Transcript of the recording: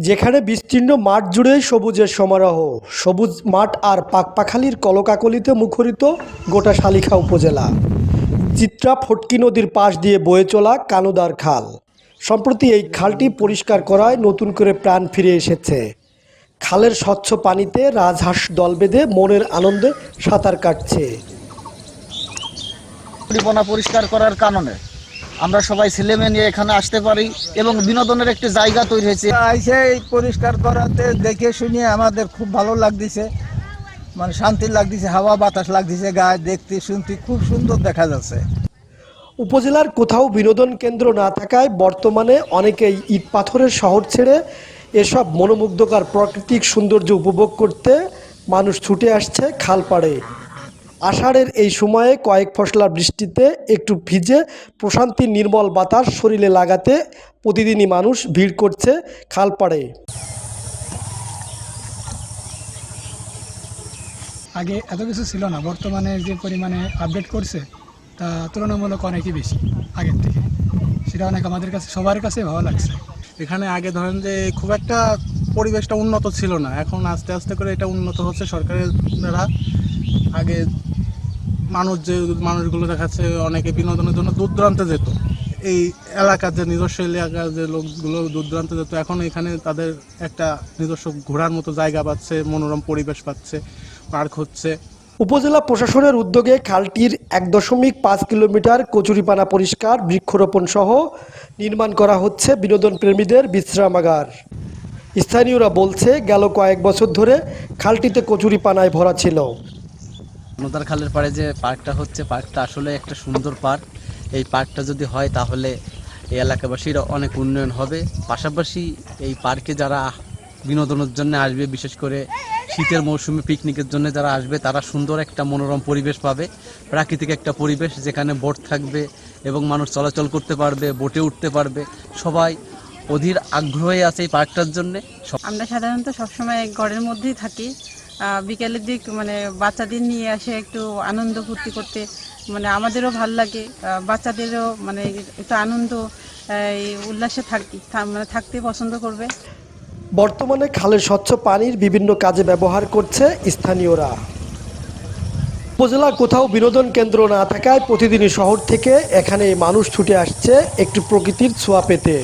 যেখানে বিস্তীর্ণ মাঠ জুড়ে সবুজের সমারোহ, সবুজ মাঠ আর পাখপাখালির কলকাকলিতে মুখরিত গোটা শালিখা উপজেলা। চিত্রা ফটকি নদীর পাশ দিয়ে বয়ে চলা কানুদার খাল। সম্প্রতি এই খালটি পরিষ্কার করায় নতুন করে প্রাণ ফিরে এসেছে। খালের স্বচ্ছ পানিতে রাজহাঁস দল বেঁধে মনের আনন্দে সাঁতার কাটছে। পরিষ্কার করার কারণে আমরা সবাই ছেলেমেয়ে নিয়ে এখানে আসতে পারি এবং বিনোদনের একটি জায়গা তৈরি হয়েছে। এই পরিষ্কার করাতে দেখে শুনে আমাদের খুব ভালো লাগতেছে, মানে শান্তি লাগতেছে, হাওয়া বাতাস লাগতেছে, গায়ে দেখতে শুনতে খুব সুন্দর দেখা যাচ্ছে। উপজেলার কোথাও বিনোদন কেন্দ্র না থাকায় বর্তমানে অনেকেই ইট পাথরের শহর ছেড়ে এসব মনোমুগ্ধকর প্রাকৃতিক সৌন্দর্য উপভোগ করতে মানুষ ছুটে আসছে খালপাড়ে। আষাঢ়ের এই সময়ে কয়েক ফসলা বৃষ্টিতে একটু ভিজে প্রশান্তির নির্মল বাতাস শরীরে লাগাতে প্রতিদিনই মানুষ ভিড় করছে খালপাড়ে। আগে এত কিছু ছিল না, বর্তমানে যে পরিমাণে আপডেট করছে তা তুলনামূলক অনেকই বেশি আগের থেকে। সেটা অনেক আমাদের কাছে সবার কাছে ভালো লাগছে। এখানে আগে ধরেন যে খুব একটা পরিবেশটা উন্নত ছিল না, এখন আস্তে আস্তে করে এটা উন্নত হচ্ছে সরকারের দ্বারা। আগে মানুষগুলো দেখাচ্ছে অনেকে বিনোদনের জন্য দূর দূরান্তে যেত, এই এলাকার যে নিজস্ব এলাকার যে লোকগুলো দূর দূরান্তে যেত, এখন এখানে তাদের একটা নিজস্ব ঘোরার মতো জায়গা পাচ্ছে, মনোরম পরিবেশ পাচ্ছে, পার্ক হচ্ছে। উপজেলা প্রশাসনের উদ্যোগে খালটির 1.5 কিলোমিটার কচুরিপানা পরিষ্কার, বৃক্ষরোপণ সহ নির্মাণ করা হচ্ছে বিনোদন প্রেমীদের বিশ্রামাগার। স্থানীয়রা বলছে, গেল কয়েক বছর ধরে খালটিতে কচুরিপানায় ভরা ছিল। নদার খালের পাড়ে যে পার্কটা হচ্ছে, পার্কটা আসলে একটা সুন্দর পার্ক। এই পার্কটা যদি হয় তাহলে এই এলাকাবাসীর অনেক উন্নয়ন হবে। পাশাপাশি এই পার্কে যারা বিনোদনের জন্য আসবে, বিশেষ করে শীতের মৌসুমে পিকনিকের জন্য যারা আসবে, তারা সুন্দর একটা মনোরম পরিবেশ পাবে, প্রাকৃতিক একটা পরিবেশ যেখানে বোট থাকবে এবং মানুষ চলাচল করতে পারবে, বোটে উঠতে পারবে। সবাই অধীর আগ্রহে আছে এই পার্কটার জন্যে। আমরা সাধারণত সবসময় ঘরের মধ্যেই থাকি। বিকেলের দিক মানে বাচ্চাদের নিয়ে আসে একটু আনন্দ ফুর্তি করতে, মানে আমাদেরও ভাল লাগে, বাচ্চাদেরও মানে একটু আনন্দ উল্লাসে থাকতে পছন্দ করবে। বর্তমানে খালের স্বচ্ছ পানির বিভিন্ন কাজে ব্যবহার করছে স্থানীয়রা। উপজেলা কোথাও বিনোদন কেন্দ্র না থাকায় প্রতিদিনই শহর থেকে এখানে মানুষ ছুটে আসছে একটু প্রকৃতির ছোঁয়া পেতে।